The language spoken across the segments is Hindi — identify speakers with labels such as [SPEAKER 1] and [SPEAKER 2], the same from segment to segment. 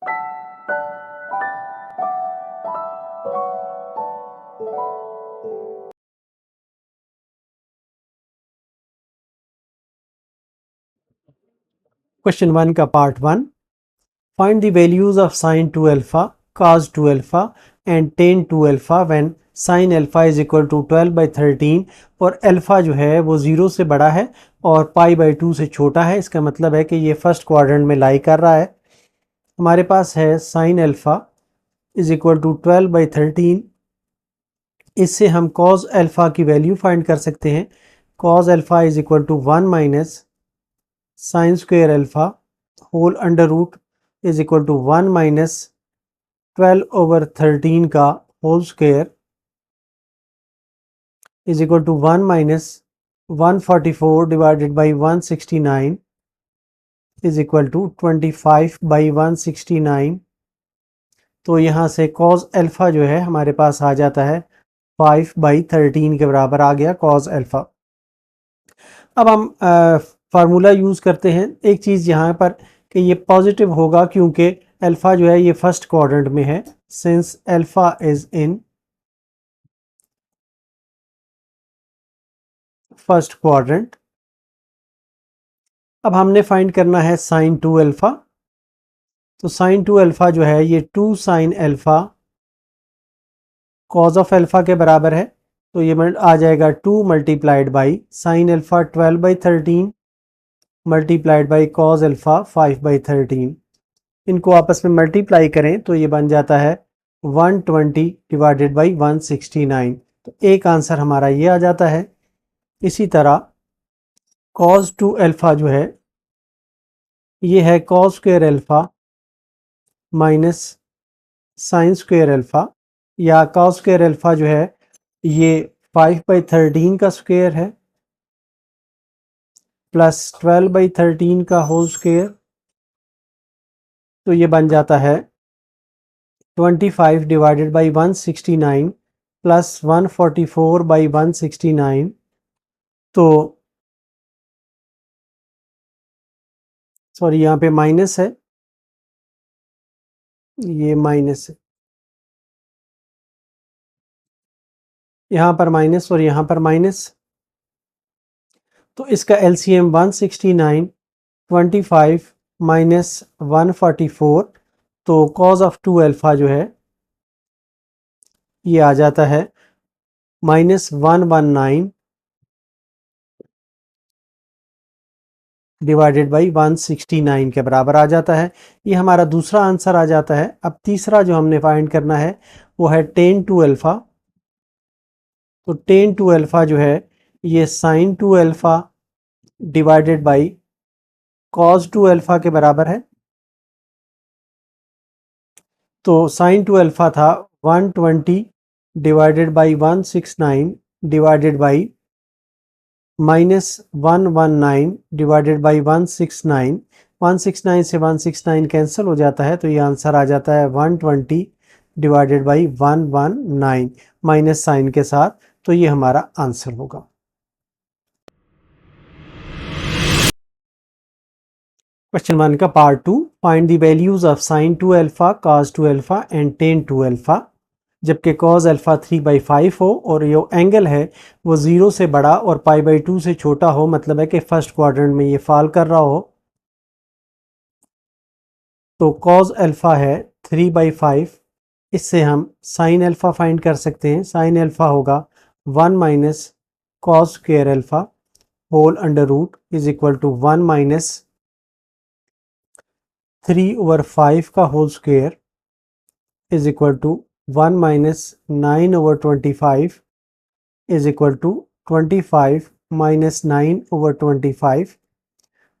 [SPEAKER 1] क्वेश्चन 1 का part 1, find the values of sine 2 alpha, cos 2 alpha and tan 2 alpha when sine alpha is equal to 12/13 और अल्फा जो है वो 0 से बड़ा है और π/2 से छोटा है। इसका मतलब है कि ये फर्स्ट क्वाड्रेंट में लाई कर रहा है। हमारे पास है sine alpha is equal to 12/13। इससे हम cos अल्फा की वैल्यू फाइंड कर सकते हैं। cos alpha is equal to 1 minus sine square alpha whole under root is equal to 1 minus 12/13 का whole square is equal to 1 minus 144 divided by 169 is equal to 25/169। तो यहाँ से cos अल्फा जो है हमारे पास आ जाता है 5/13 के बराबर आ गया cos अल्फा। अब हम फार्मूला यूज़ करते हैं। एक चीज़ यहाँ पर कि ये पॉजिटिव होगा क्योंकि अल्फ़ा जो है ये फर्स्ट क्वाड्रेंट में है, since alpha is in first quadrant. अब हमने फाइंड करना है साइन 2 अल्फ़ा। तो साइन 2 अल्फ़ा जो है ये 2 sine alpha cos of alpha के बराबर है। तो ये आ जाएगा 2 multiplied by sine alpha 12/13 multiplied by cos alpha 5/13। इनको आपस में मल्टीप्लाई करें तो ये बन जाता है 120 डिवाइडेड बाई 169। तो एक आंसर हमारा ये आ जाता है। इसी तरह cos 2 अल्फ़ा जो है ये है cos square alpha minus sine square alpha, या cos स्क्वायर अल्फ़ा जो है ये 5/13 का स्क्वायर है प्लस 12/13 का होल स्क्वायर। तो ये बन जाता है 25 डिवाइडेड बाई 169 प्लस 144/169। तो सॉरी यहाँ पे माइनस है, ये माइनस है, यहाँ पर माइनस और यहाँ पर माइनस। तो इसका एलसीएम 169 25 माइनस 144। तो cos ऑफ 2 अल्फ़ा जो है ये आ जाता है -119 डिवाइडेड बाई 169 के बराबर आ जाता है। ये हमारा दूसरा आंसर आ जाता है। अब तीसरा जो हमने फाइंड करना है वो है tan 2 अल्फ़ा। तो tan 2 अल्फ़ा जो है ये sin 2 alpha divided by cos 2 alpha के बराबर है। तो sin 2 अल्फ़ा था 120 divided by 169 divided by -119 divided by 169। 169 से 169 कैंसिल हो जाता है तो ये आंसर आ जाता है 120 डिवाइडेड बाई 119 माइनस साइन के साथ। तो ये हमारा आंसर होगा। क्वेश्चन 1 का part 2, find the values of sine 2 alpha, cos 2 alpha and tan 2 alpha जबकि cos अल्फ़ा 3/5 हो और ये एंगल है वो 0 से बड़ा और π/2 से छोटा हो, मतलब है कि फर्स्ट क्वाड्रेंट में ये फॉल कर रहा हो। तो cos अल्फ़ा है 3/5। इससे हम साइन अल्फ़ा फाइंड कर सकते हैं। साइन अल्फ़ा होगा 1 minus cos square alpha whole under root is equal to 1 minus 3/5 का whole square is equal to 1 minus 9/25 is equal to 25 minus 9/25।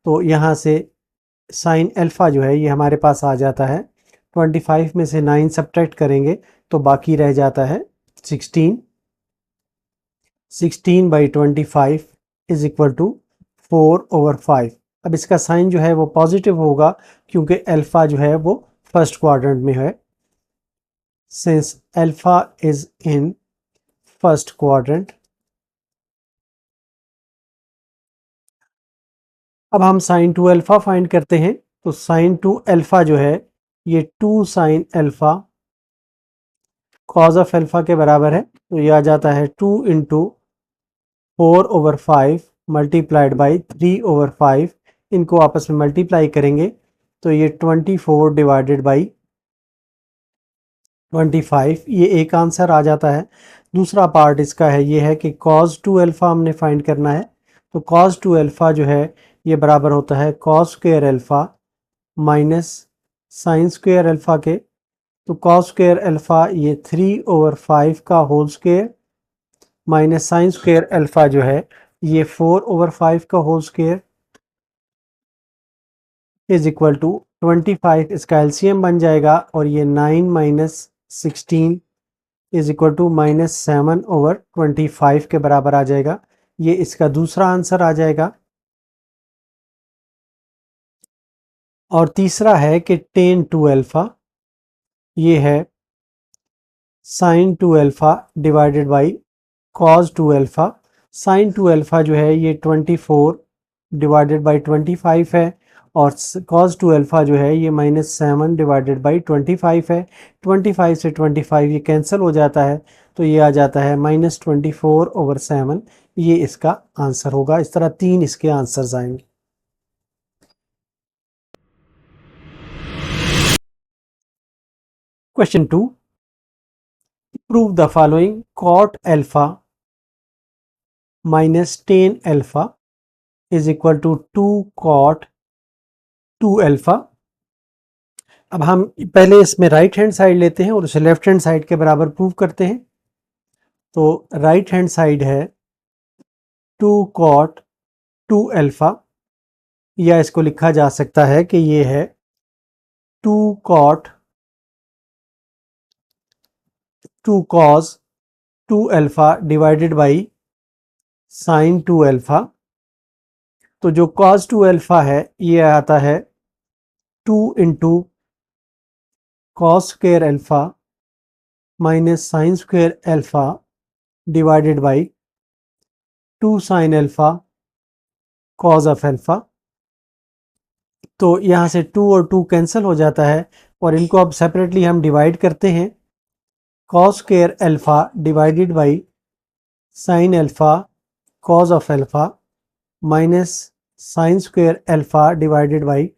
[SPEAKER 1] तो यहाँ से साइन अल्फ़ा जो है ये हमारे पास आ जाता है। 25 में से 9 सब्ट्रैक्ट करेंगे तो बाकी रह जाता है 16। 16/25 इज इक्वल टू 4/5। अब इसका साइन जो है वो पॉजिटिव होगा क्योंकि अल्फ़ा जो है वो फर्स्ट क्वाड्रेंट में है, since alpha is in first quadrant. अब हम साइन 2 अल्फ़ा फाइंड करते हैं। तो साइन 2 अल्फ़ा जो है ये 2 sine alpha cos of alpha के बराबर है, तो ये आ जाता है 2 इंटू 4/5 मल्टीप्लाइड बाई 3/5। इनको आपस में मल्टीप्लाई करेंगे तो ये 24 डिवाइडेड बाई 25, ये एक आंसर आ जाता है। दूसरा पार्ट इसका है ये है कि cos 2 अल्फ़ा हमने फाइंड करना है, तो cos 2 अल्फ़ा जो है ये बराबर होता है cos square alpha minus sine square alpha के। तो cos स्क्वायर अल्फ़ा ये 3/5 का whole square minus sine square alpha जो है ये 4/5 का whole square is equal to 25। इसका एलसीएम बन जाएगा और ये 9 माइनस 16 इज इक्वल टू -7/25 के बराबर आ जाएगा। ये इसका दूसरा आंसर आ जाएगा। और तीसरा है कि tan 2 अल्फ़ा ये है sin 2 alpha divided by cos 2 alpha. sin 2 alpha जो है ये 24 डिवाइडेड बाई 25 है और cos 2 अल्फ़ा जो है ये -7 डिवाइडेड बाई 25 है। 25 से 25 ये कैंसिल हो जाता है, तो ये आ जाता है -24/7। ये इसका आंसर होगा। इस तरह 3 इसके आंसर्स आएंगे। Question 2, prove the following cot alpha minus tan alpha is equal to 2 cot 2 alpha. अब हम पहले इसमें राइट हैंड साइड लेते हैं और उसे लेफ्ट हैंड साइड के बराबर प्रूव करते हैं। तो राइट हैंड साइड है 2 cot 2 अल्फा, या इसको लिखा जा सकता है कि ये है 2 cot 2 cos 2 alpha divided by sign 2 alpha. तो जो cos 2 अल्फा है ये आता है 2 into cos square alpha minus sine square alpha divided by 2 sine alpha cos of alpha. तो यहाँ से 2 और 2 कैंसिल हो जाता है और इनको अब सेपरेटली हम डिवाइड करते हैं। Cos square alpha divided by sign alpha cos of alpha minus sine square alpha divided by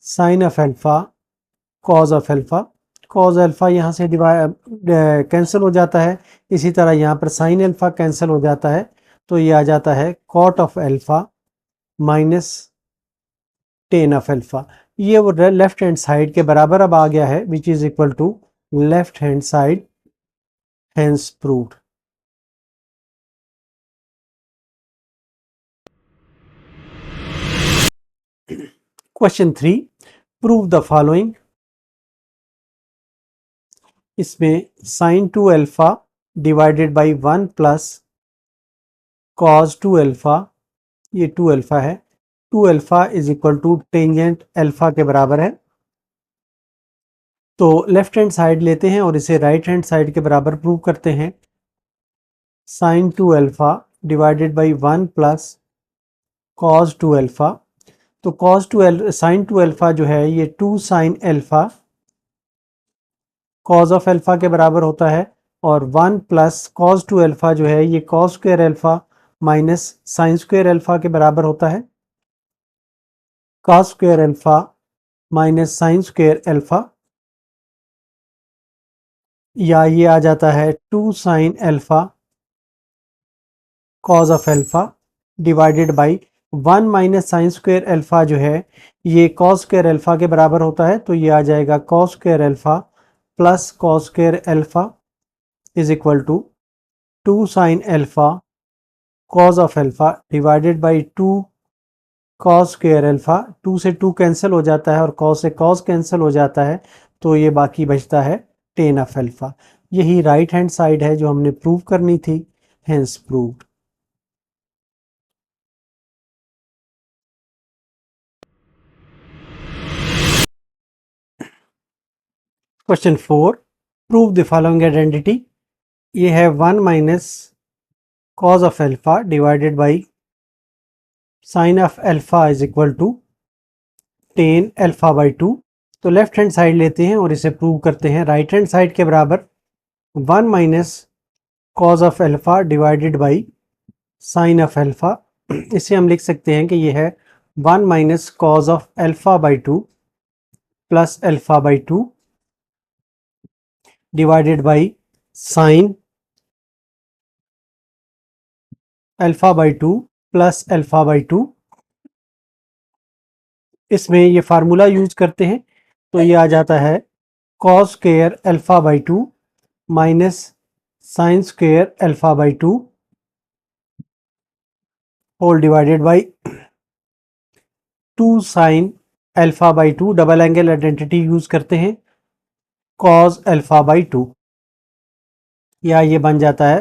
[SPEAKER 1] sine of alpha cos of alpha. Cos alpha यहाँ से डिवाइड कैंसिल हो जाता है, इसी तरह यहाँ पर साइन अल्फा कैंसिल हो जाता है, तो ये आ जाता है cot of alpha minus tan of alpha. ये वो लेफ्ट हैंड साइड के बराबर अब आ गया है, which is equal to left hand side, hence proved. Question 3, prove the following. इसमें sine 2 alpha divided by 1 plus cos 2 alpha, ये 2 अल्फा है, 2 alpha is equal to tangent alpha के बराबर है। तो लेफ्ट हैंड साइड लेते हैं और इसे राइट हैंड साइड के बराबर प्रूव करते हैं। Sine 2 alpha divided by 1 plus cos 2 alpha. तो साइन 2 अल्फा जो है ये 2 sine alpha cos of alpha के बराबर होता है और 1 प्लस कॉज 2 अल्फा जो है ये cause square alpha minus sine square alpha के बराबर होता है। Cos square alpha minus sine square alpha, या ये आ जाता है 2 sine alpha cos of alpha divided by 1 minus sine square alpha जो है ये कॉस स्क्वायर अल्फा के बराबर होता है, तो ये आ जाएगा cos square alpha plus cos square alpha is equal to 2 sine alpha cos of alpha divided by 2 cos square alpha. 2 से 2 कैंसिल हो जाता है और कॉस से कॉस कैंसिल हो जाता है, तो ये बाकी बचता है टेन ऑफ अल्फा। यही राइट हैंड साइड है जो हमने प्रूव करनी थी, hence proved. Question 4, prove the following identity. ये है 1 minus cos of alpha divided by sine of alpha is equal to tan alpha by 2। तो लेफ्ट हैंड साइड लेते हैं और इसे प्रूव करते हैं। राइट हैंड साइड के बराबर 1 minus cos of alpha divided by sine of alpha. इसे हम लिख सकते हैं कि ये है 1 minus cos of alpha by 2 plus alpha by 2 divided by sign alpha by 2 plus alpha by 2। इसमें ये फार्मूला यूज करते हैं तो ये आ जाता है cos square alpha by 2 minus sine square alpha by 2 whole divided by 2 sine alpha by 2, double angle identity use करते हैं, कॉस अल्फा बाई 2, या ये बन जाता है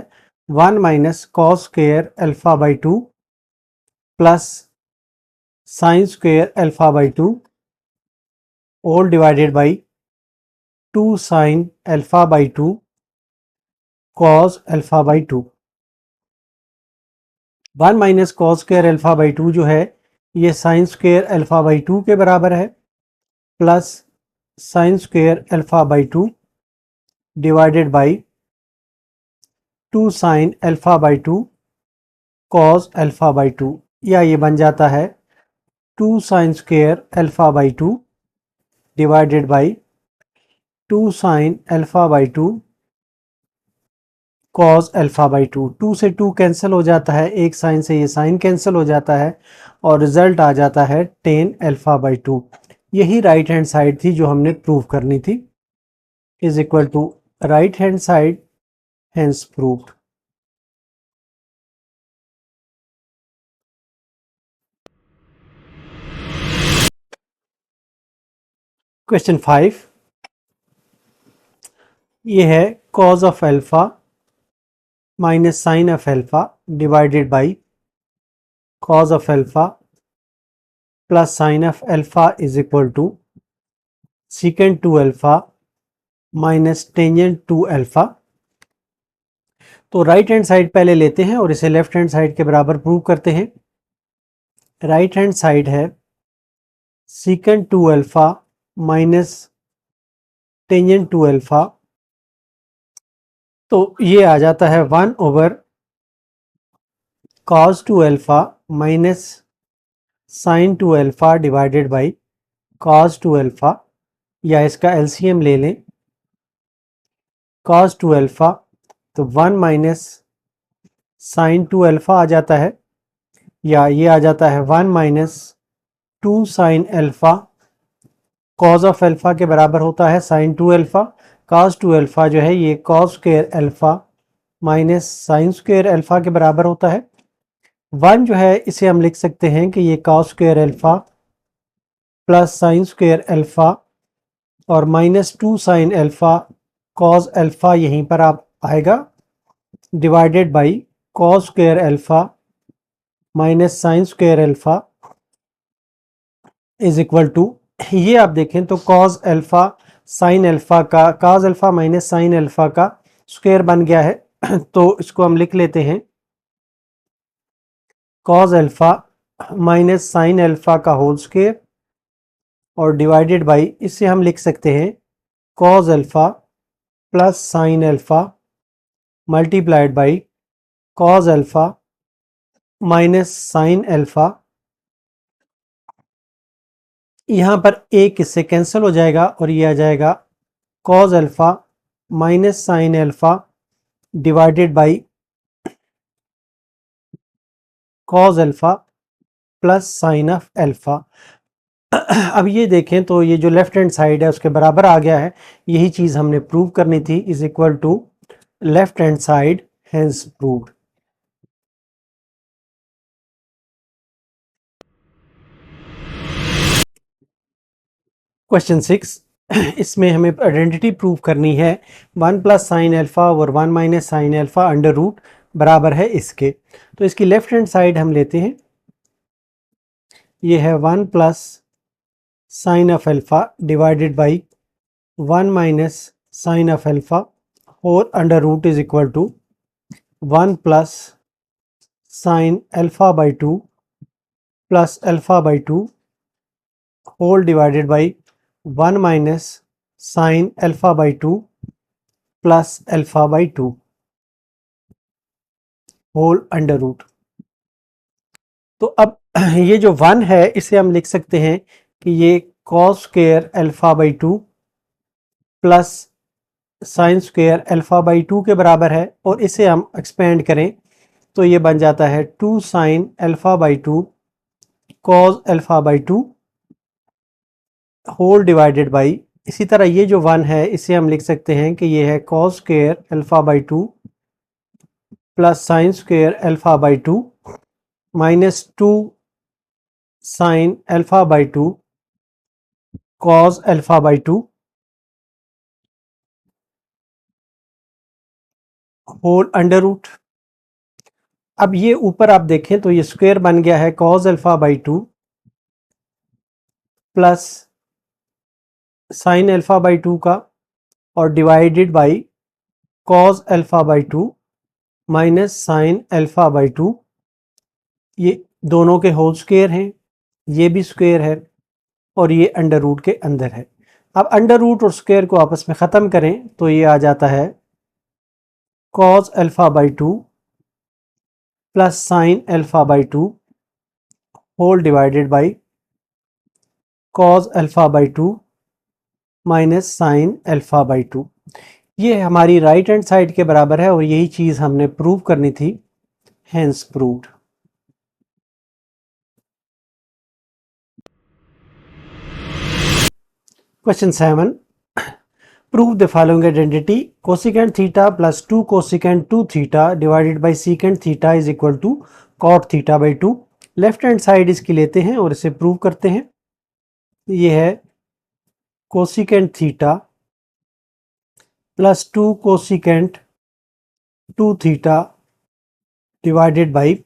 [SPEAKER 1] 1 minus cos square alpha by 2 plus sine square alpha by 2 whole divided by 2 sine alpha by 2 cos alpha by 2। 1 minus cos square alpha by 2 जो है ये साइन स्क्वायर अल्फा बाई 2 के बराबर है, plus sine square alpha by 2 divided by 2 sine alpha by 2 cos alpha by 2, या ये बन जाता है 2 sign square alpha by 2 divided by 2 sine alpha by 2 cos alpha by 2। 2 से 2 कैंसिल हो जाता है, एक साइन से ये साइन कैंसिल हो जाता है और रिजल्ट आ जाता है 10 अल्फा बाई 2। यही राइट हैंड साइड थी जो हमने प्रूव करनी थी, is equal to right hand side hence proved. Question 5 ये है cos of alpha minus sine of alpha divided by cos of alpha plus sine of alpha is equal to secant two alpha minus tangent two alpha. तो राइट हैंड साइड पहले लेते हैं और इसे लेफ्ट हैंड साइड के बराबर प्रूव करते हैं। राइट हैंड साइड है secant two alpha minus tangent two alpha, तो ये आ जाता है 1 over cos two alpha minus sine two alpha divided by cos two alpha, या इसका एलसीएम ले लें कॉस टू अल्फा, तो 1 माइनस साइन टू अल्फा आ जाता है, या ये आ जाता है 1 minus 2 sine alpha, cos of alpha के बराबर होता है sign two alpha, cos two alpha जो है ये cos square alpha minus sine square alpha के बराबर होता है। 1 जो है इसे हम लिख सकते हैं कि ये cos square alpha plus sine square alpha और minus 2 sine alpha cos alpha यहीं पर आप आएगा, divided by cos square alpha minus sine square alpha is equal to, ये आप देखें तो कॉस अल्फा साइन अल्फा का cos alpha minus sine alpha का स्क्वायर बन गया है तो इसको हम लिख लेते हैं cos alpha minus sine alpha का होल स्क्वायर और डिवाइडेड बाई, इससे हम लिख सकते हैं cos alpha plus sine alpha multiplied by cos alpha minus sine alpha. यहाँ पर एक इससे कैंसिल हो जाएगा और ये आ जाएगा cos alpha minus sine alpha divided by cos alpha plus sine of alpha. अब ये देखें तो ये जो लेफ्ट हैंड साइड है उसके बराबर आ गया है, यही चीज़ हमने प्रूव करनी थी, is equal to left hand side hence proved. Question 6 इसमें हमें आइडेंटिटी प्रूव करनी है 1 प्लस साइन अल्फा और 1 minus sine alpha under root बराबर है इसके। तो इसकी लेफ्ट हैंड साइड हम लेते हैं, ये है 1 plus sine of alpha divided by 1 minus sine of alpha और under root is equal to 1 plus sine alpha by 2 plus alpha by 2 whole divided by 1 minus sine alpha by 2 plus alpha by 2 whole under root. तो अब ये जो 1 है इसे हम लिख सकते हैं कि ये cos square alpha by 2 plus sine square alpha by 2 के बराबर है, और इसे हम एक्सपेंड करें तो ये बन जाता है 2 sine alpha by 2 cos alpha by 2 whole divided by, इसी तरह ये जो 1 है इसे हम लिख सकते हैं कि ये है cos square alpha by 2 plus sine square alpha by 2 minus 2 sine alpha by 2 cos alpha by 2 whole under root. अब ये ऊपर आप देखें तो ये स्क्वायर बन गया है cos alpha by 2 plus sine alpha by 2 का, और divided by cos alpha by 2 minus sine alpha by 2। ये दोनों के होल स्क्वायर हैं, ये भी स्क्वायर है, और ये अंडर रूट के अंदर है। अब अंडर रूट और स्क्वायर को आपस में ख़त्म करें तो ये आ जाता है cos alpha by 2 plus sine alpha by 2 whole divided by cos alpha by 2 minus sine alpha by 2। ये हमारी राइट हैंड साइड के बराबर है और यही चीज़ हमने प्रूव करनी थी, hence proved. Question 7, prove the following identity cosecant theta plus 2 cosecant 2 theta divided by secant theta is equal to cot theta by 2। Left hand side इसकी लेते हैं और इसे प्रूव करते हैं। ये है cosecant theta plus 2 cosecant 2 theta divided by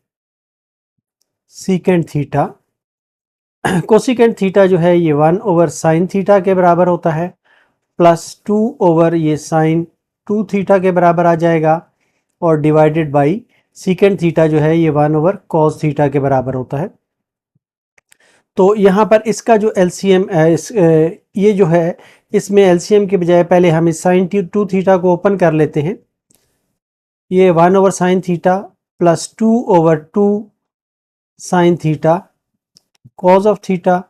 [SPEAKER 1] secant theta. Cosecant theta जो है ये 1 ओवर साइन थीटा के बराबर होता है, प्लस 2 ओवर ये साइन 2 थीटा के बराबर आ जाएगा, और डिवाइडेड बाई सीकेंट थीटा जो है ये 1 ओवर कॉस थीटा के बराबर होता है। तो यहाँ पर इसका जो एलसीएम ये जो है इसमें एलसीएम के बजाय पहले हम इस साइन 2 थीटा को ओपन कर लेते हैं। ये 1 over sine theta plus 2 over 2 sine theta cos of theta,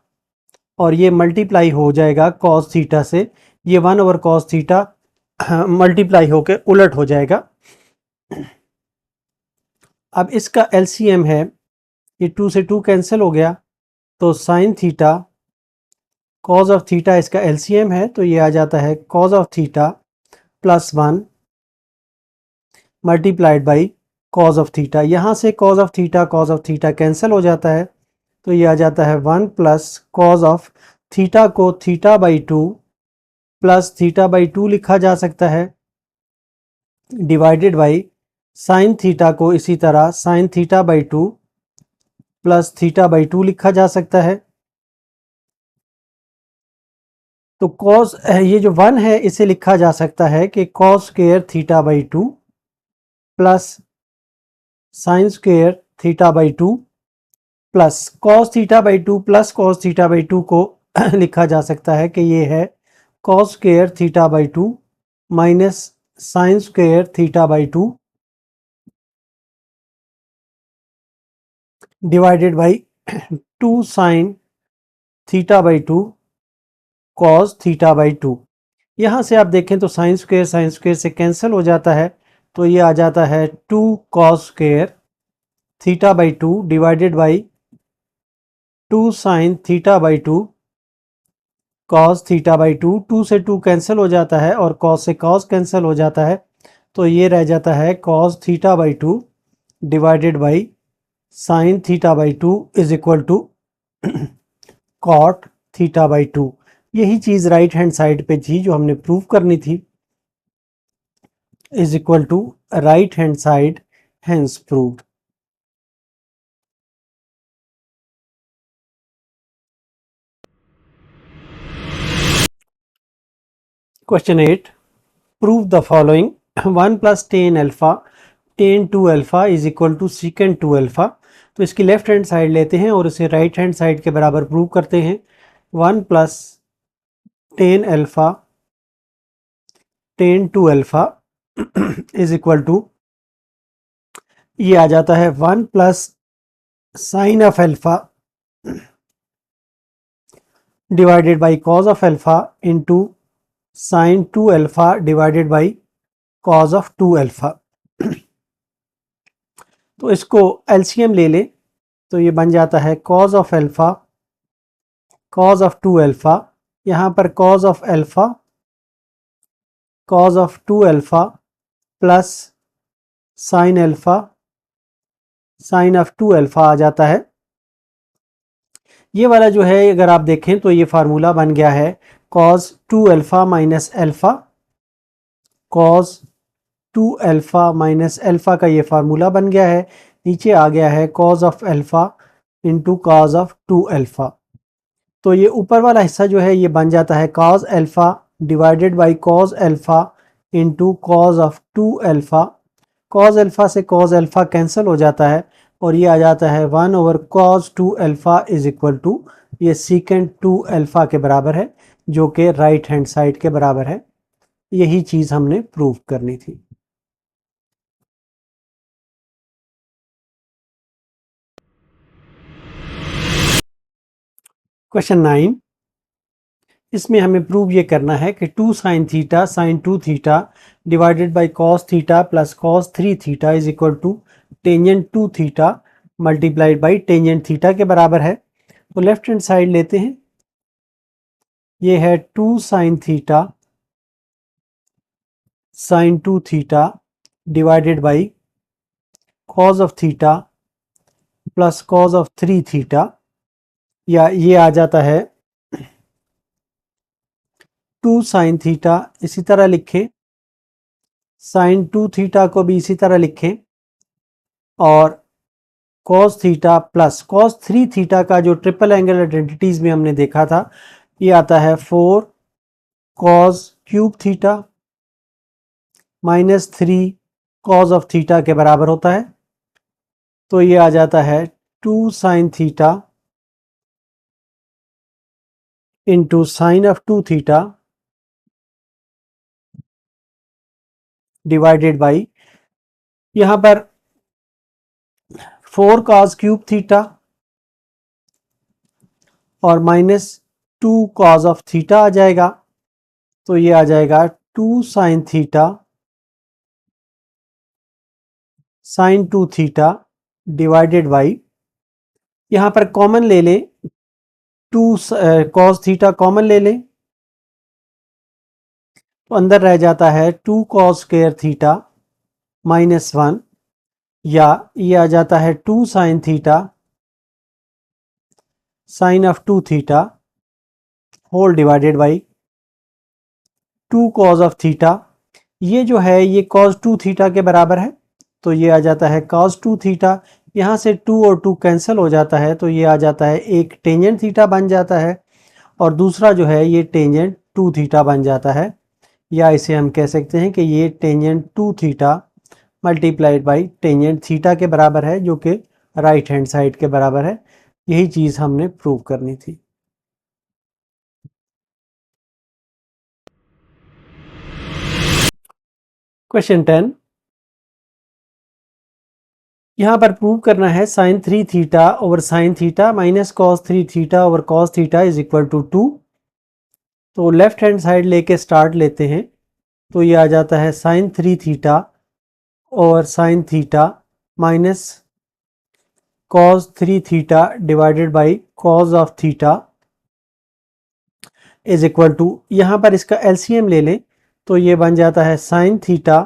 [SPEAKER 1] और ये मल्टीप्लाई हो जाएगा कॉस थीटा से, ये 1 ओवर कॉस थीटा मल्टीप्लाई होके उलट हो जाएगा। अब इसका एलसीएम है, ये 2 से 2 कैंसिल हो गया, तो sign theta cos of theta इसका एलसीएम है, तो ये आ जाता है cos of theta plus 1 multiplied by cos of theta. यहाँ से कॉस ऑफ थीटा कैंसिल हो जाता है, तो ये आ जाता है 1 प्लस कॉस ऑफ थीटा को theta by 2 plus theta by 2 लिखा जा सकता है, डिवाइडेड बाई साइन थीटा को इसी तरह sign theta by 2 plus theta by 2 लिखा जा सकता है। तो कॉस ये जो 1 है इसे लिखा जा सकता है कि cos square theta by 2 plus sine square theta by 2 plus cos theta by 2 plus cos theta by 2 को लिखा जा सकता है कि ये है cos square theta by 2 minus sine square theta by 2 divided by 2 sine theta by 2 cos theta by 2। यहाँ से आप देखें तो साइन स्क्वायर से कैंसिल हो जाता है, तो ये आ जाता है 2 cos square theta by 2 divided by 2 sine theta by 2 cos theta by 2। 2 से 2 कैंसिल हो जाता है और कॉस से कॉस कैंसिल हो जाता है, तो ये रह जाता है cos theta by 2 divided by sine theta by 2 is equal to cot theta by 2। यही चीज़ राइट हैंड साइड पे थी जो हमने प्रूव करनी थी, is equal to right hand side, hence proved. Question 8, prove the following 1 plus tan alpha tan 2 alpha is equal to secant 2 alpha. तो इसकी लेफ्ट हैंड साइड लेते हैं और इसे राइट हैंड साइड के बराबर प्रूव करते हैं। 1 plus tan alpha tan two alpha is equal to, ये आ जाता है 1 plus sine of alpha divided by cos of alpha into sine two alpha divided by cos of two alpha. तो इसको एलसीएम ले ले तो ये बन जाता है cos of alpha cos of two alpha, यहाँ पर cos of alpha cos of two alpha plus sine alpha sine of two alpha आ जाता है। ये वाला जो है अगर आप देखें तो ये फार्मूला बन गया है cos two alpha minus alpha, cos two alpha minus alpha का ये फार्मूला बन गया है। नीचे आ गया है cos of alpha into cos of two alpha. तो ये ऊपर वाला हिस्सा जो है ये बन जाता है cos alpha divided by cos alpha into cos of two alpha. Cos alpha से कॉज अल्फा कैंसिल हो जाता है और ये आ जाता है 1 over cos two alpha is equal to, ये सीकेंड टू अल्फा के बराबर है जो कि राइट हैंड साइड के बराबर है। यही चीज़ हमने प्रूव करनी थी। क्वेश्चन 9, इसमें हमें प्रूव ये करना है कि 2 sine theta sine 2 theta divided by cos theta plus cos 3 theta is equal to tangent 2 theta multiplied by tangent theta के बराबर है। तो लेफ्ट हैंड साइड लेते हैं, ये है 2 sine theta sine 2 theta divided by cos of theta plus cos of 3 theta, या ये आ जाता है 2 साइन थीटा, इसी तरह लिखें साइन 2 थीटा को भी इसी तरह लिखें, और cos theta plus cos 3 theta का जो ट्रिपल एंगल आइडेंटिटीज में हमने देखा था ये आता है 4 cos cube theta minus 3 cos of theta के बराबर होता है। तो ये आ जाता है 2 sine theta into sign of 2 theta divided by, यहां पर 4 cos क्यूब थीटा और माइनस 2 cos ऑफ थीटा आ जाएगा। तो ये आ जाएगा 2 sine theta sine 2 theta divided by, यहां पर कॉमन ले लें 2 cos थीटा कॉमन ले लें तो अंदर रह जाता है 2 cos स्क्वायर थीटा माइनस 1, या ये आ जाता है 2 sine theta sine of 2 theta whole divided by 2 cos of theta. ये जो है ये cos 2 थीटा के बराबर है तो ये आ जाता है cos 2 थीटा, यहाँ से 2 और 2 कैंसिल हो जाता है तो ये आ जाता है एक टेंजेंट थीटा बन जाता है और दूसरा जो है ये टेंजेंट 2 थीटा बन जाता है, या इसे हम कह सकते हैं कि ये tangent 2 theta multiplied by tangent theta के बराबर है जो कि राइट हैंड साइड के बराबर है। यही चीज़ हमने प्रूव करनी थी। क्वेश्चन 10, यहाँ पर प्रूव करना है sine 3 theta over sine theta minus cos 3 theta over cos theta is equal to 2। तो लेफ्ट हैंड साइड लेके स्टार्ट लेते हैं तो ये आ जाता है साइन 3 थीटा और sine theta minus cos 3 theta divided by cos of theta is equal to, यहाँ पर इसका एलसीएम ले लें तो ये बन जाता है sine theta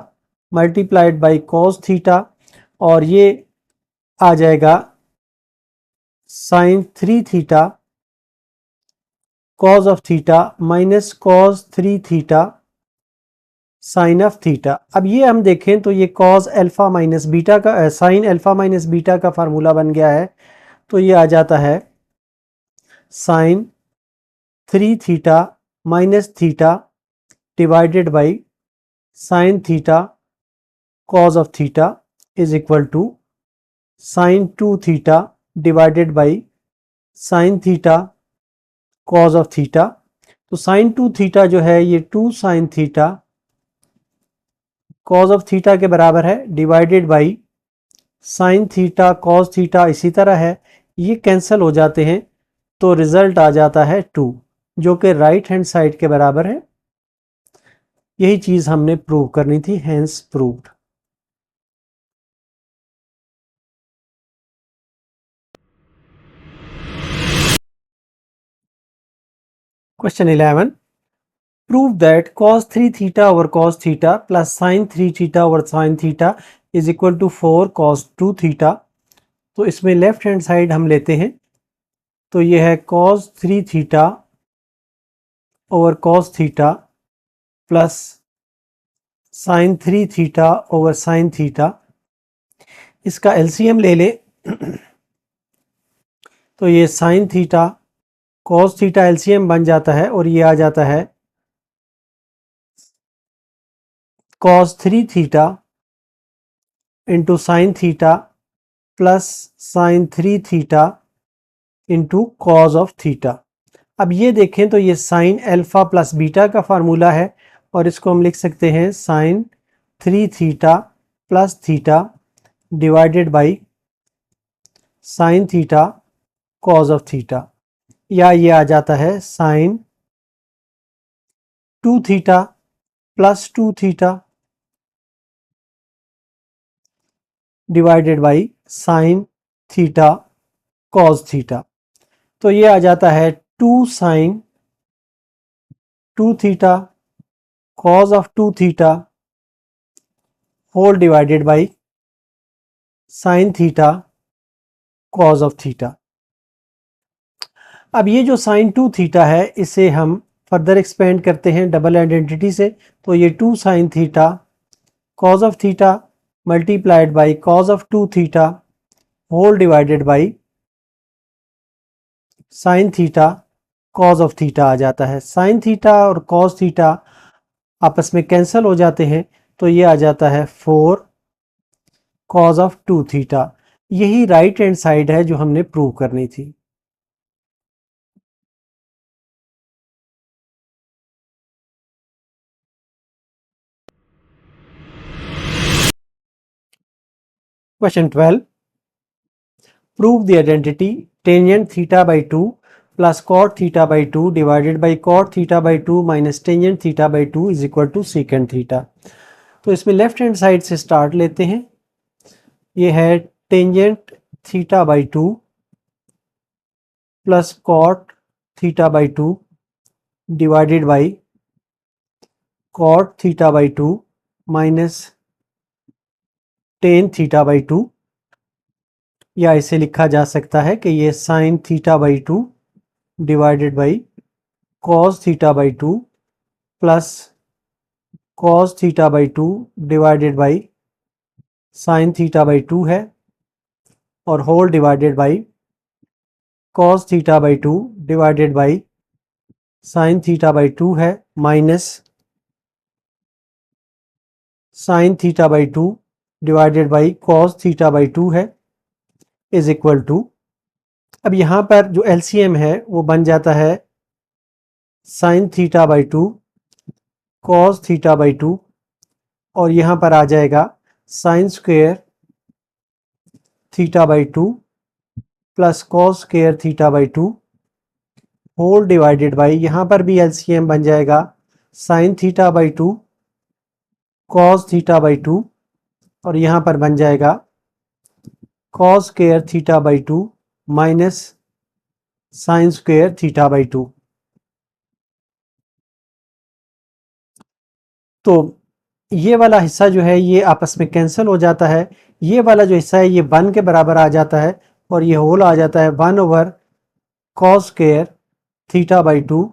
[SPEAKER 1] multiplied by cos theta और ये आ जाएगा sine 3 theta cos of theta minus cos 3 theta sine of theta. अब ये हम देखें तो ये कॉस अल्फा माइनस बीटा का साइन अल्फा माइनस बीटा का फार्मूला बन गया है। तो ये आ जाता है sine 3 theta minus theta divided by sine theta cos of theta is equal to sine 2 theta divided by sine theta cos of theta. तो साइन 2 थीटा जो है ये 2 sine theta cos of theta के बराबर है divided by sine theta cos theta इसी तरह है, ये कैंसिल हो जाते हैं तो रिजल्ट आ जाता है 2 जो कि राइट हैंड साइड के बराबर है। यही चीज हमने प्रूव करनी थी, hence proved. Question 11, prove that cos 3 theta over cos theta plus sin 3 theta over sin theta is equal to 4 cos 2 theta। तो इसमें लेफ्ट हैंड साइड हम लेते हैं तो ये है cos 3 theta over cos theta plus sin 3 theta over sin theta। इसका एलसीएम ले ले तो ये sin theta cos theta LCM बन जाता है और ये आ जाता है cos 3 theta into sine theta plus sine 3 theta into cos of theta. अब ये देखें तो ये साइन अल्फा प्लस बीटा का फार्मूला है और इसको हम लिख सकते हैं sine 3 theta plus theta divided by sine theta cos of theta, या ये आ जाता है sine 2 theta plus 2 theta divided by sine theta cos theta. तो ये आ जाता है 2 sine 2 theta cos of 2 theta whole divided by sine theta cos of theta. अब ये जो साइन 2 थीटा है इसे हम फर्दर एक्सपेंड करते हैं डबल आइडेंटिटी से, तो ये 2 sine theta cos of theta multiplied by cos of 2 theta whole divided by sine theta cos of theta आ जाता है। साइन थीटा और कॉज थीटा आपस में कैंसिल हो जाते हैं तो ये आ जाता है 4 कॉज ऑफ 2 थीटा। यही राइट हैंड साइड है जो हमने प्रूव करनी थी। Question 12, prove the identity tangent theta by 2 plus cot theta by 2 divided by cot theta by 2 minus tangent theta by 2 is equal to secant theta. तो इसमें लेफ्ट हैंड साइड से स्टार्ट लेते हैं। ये है tangent theta by 2 plus cot theta by 2 divided by cot theta by 2 minus ten theta by 2, या इसे लिखा जा सकता है कि ये sine theta by 2 divided by cos theta by 2 plus cos theta by 2 divided by sine theta by 2 है और whole divided by cos theta by 2 divided by sine theta by 2 है minus sine theta by 2 divided by cos theta by 2 है इज इक्वल टू, अब यहाँ पर जो एलसीएम है वो बन जाता है sine theta by 2 cos theta by 2 और यहाँ पर आ जाएगा sine square theta by 2 plus cos square theta by 2 whole divided by, यहाँ पर भी एलसीएम बन जाएगा sine theta by 2 cos theta by 2 और यहाँ पर बन जाएगा cos square theta by 2 minus sine square theta by 2। तो ये वाला हिस्सा जो है ये आपस में कैंसिल हो जाता है, ये वाला जो हिस्सा है ये 1 के बराबर आ जाता है और ये होल आ जाता है 1 over cos square theta by 2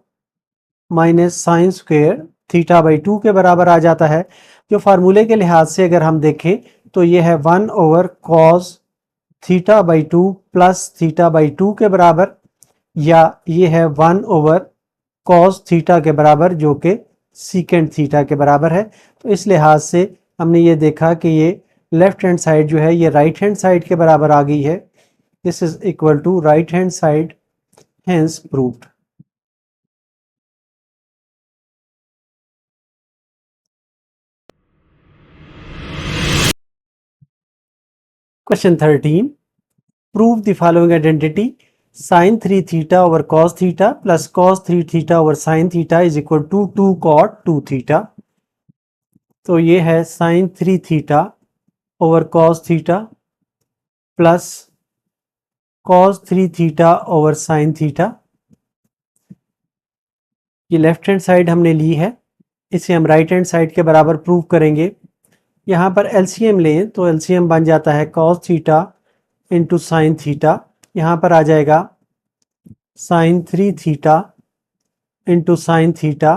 [SPEAKER 1] minus sine square theta by 2 के बराबर आ जाता है। जो फार्मूले के लिहाज से अगर हम देखें तो ये है 1 over cos theta by 2 plus theta by 2 के बराबर, या ये है 1 ओवर कॉस थीटा के बराबर जो कि सीकेंट थीटा के बराबर है। तो इस लिहाज से हमने ये देखा कि ये लेफ्ट हैंड साइड जो है ये राइट हैंड साइड के बराबर आ गई है। This is equal to right hand side, hence proved. Question 13. Prove the following identity. Sin 3 theta over cos theta plus cos 3 theta over sin theta is equal to 2 cot 2 theta. तो ये है sin 3 theta over cos theta plus cos 3 theta over sin theta. ये लेफ्ट हैंड साइड हमने ली है, इसे हम राइट हैंड साइड के बराबर प्रूव करेंगे। यहाँ पर एलसीएम लें तो एलसीएम बन जाता है cos theta into sine theta. यहाँ पर आ जाएगा sine 3 theta into sine theta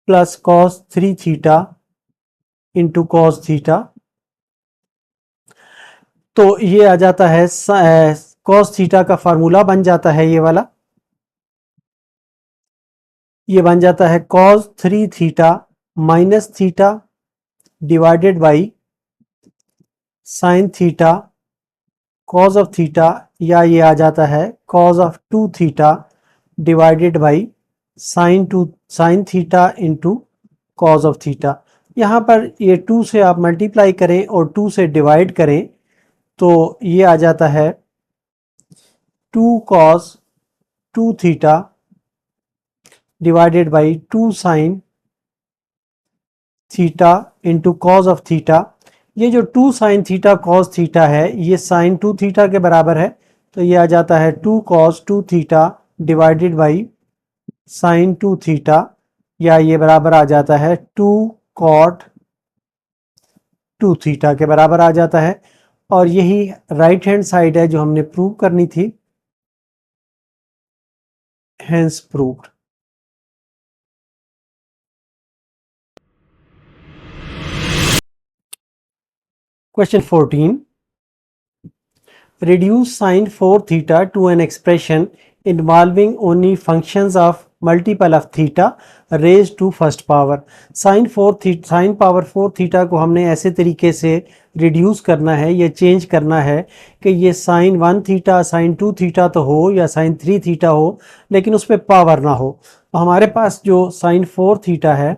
[SPEAKER 1] plus cos 3 theta into cos theta. तो ये आ जाता है cos थीटा का फार्मूला बन जाता है ये वाला, ये बन जाता है cos 3 theta minus theta divided by sine theta cos of theta, या ये आ जाता है cos of 2 theta divided by sine theta into cos of theta. यहाँ पर ये 2 से आप मल्टीप्लाई करें और 2 से डिवाइड करें तो ये आ जाता है 2 cos 2 theta divided by 2 sine theta into cos of theta. ये जो 2 साइन थीटा cos थीटा है ये साइन 2 थीटा के बराबर है, तो ये आ जाता है 2 cos 2 theta divided by sign 2 theta, या ये बराबर आ जाता है 2 cot 2 थीटा के बराबर आ जाता है। और यही राइट हैंड साइड है जो हमने प्रूव करनी थी, hence proved. Question 14. Reduce sin 4 theta to an expression involving only functions of multiple of theta raised to first power. sin power 4 theta को हमने ऐसे तरीके से रिड्यूस करना है, ये चेंज करना है कि ये sin 1 थीटा sin 2 थीटा तो हो या sin 3 थीटा हो, लेकिन उस पर पावर ना हो। तो हमारे पास जो sin 4 थीटा है,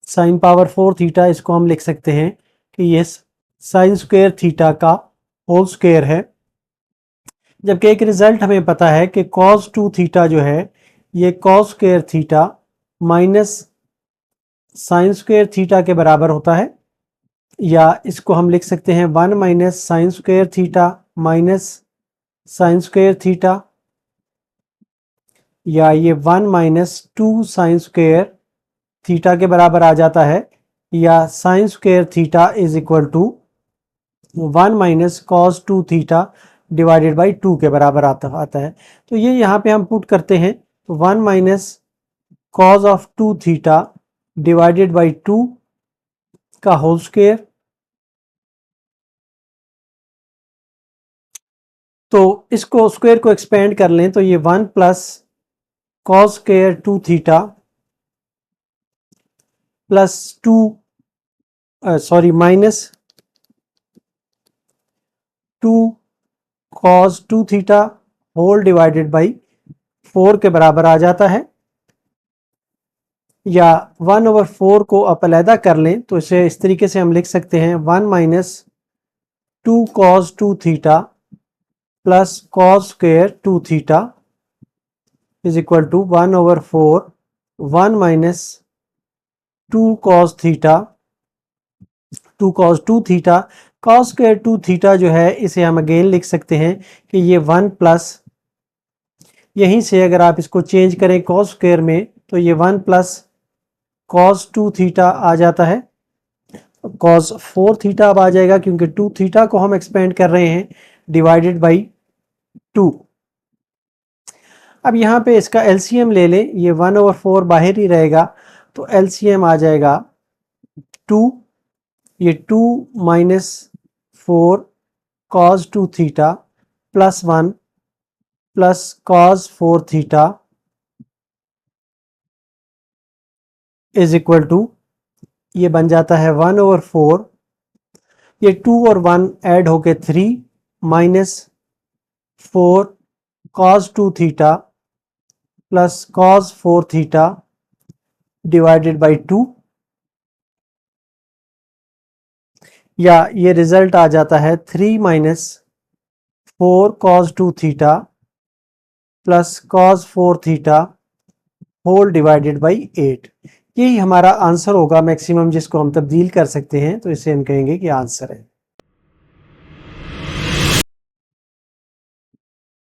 [SPEAKER 1] साइन पावर 4 थीटा, इसको हम लिख सकते हैं कि ये साइन स्क्वायर थीटा का होल स्क्वायर है। जबकि एक रिजल्ट हमें पता है कि cos 2 थीटा जो है ये cos square theta minus sine square theta के बराबर होता है, या इसको हम लिख सकते हैं 1 minus sine square theta minus sine square theta, या ये 1 माइनस 2 साइन स्क्वायर थीटा के बराबर आ जाता है, या sine square theta is equal to 1 minus cos 2 theta divided by 2 के बराबर आता है। तो ये यहाँ पे हम पुट करते हैं, तो 1 minus cos of 2 theta divided by 2 का होल स्क्वायर। तो इसको स्क्वायर को एक्सपेंड कर लें तो ये 1 plus cos square 2 theta plus 2 minus 2 cos 2 theta whole divided by 4 के बराबर आ जाता है, या 1/4 को आप अलहदा कर लें तो इसे इस तरीके से हम लिख सकते हैं 1 minus 2 cos 2 theta plus cos square 2 theta is equal to 1/4 1 minus 2 cos theta 2 cos 2 theta. Cos square 2 theta जो है इसे हम अगेन लिख सकते हैं कि ये 1 प्लस, यहीं से अगर आप इसको चेंज करें कॉस स्क्वायर में तो ये 1 प्लस कॉस 2 थीटा आ जाता है, कॉस 4 थीटा अब आ जाएगा क्योंकि 2 थीटा को हम एक्सपेंड कर रहे हैं डिवाइडेड बाई 2। अब यहाँ पे इसका एलसीएम ले लें, ये 1/4 बाहर ही रहेगा तो एलसीएम आ जाएगा 2, ये 2 minus 4 cos 2 theta plus 1 plus cos 4 theta is equal to, ये बन जाता है 1/4, ये 2 और 1 ऐड होके 3 minus 4 cos 2 theta plus cos 4 theta divided by 2। या ये रिजल्ट आ जाता है 3 minus 4 cos 2 theta plus cos 4 theta whole divided by 8। यही हमारा आंसर होगा मैक्सिमम, जिसको हम तब्दील कर सकते हैं, तो इसे हम कहेंगे कि आंसर है।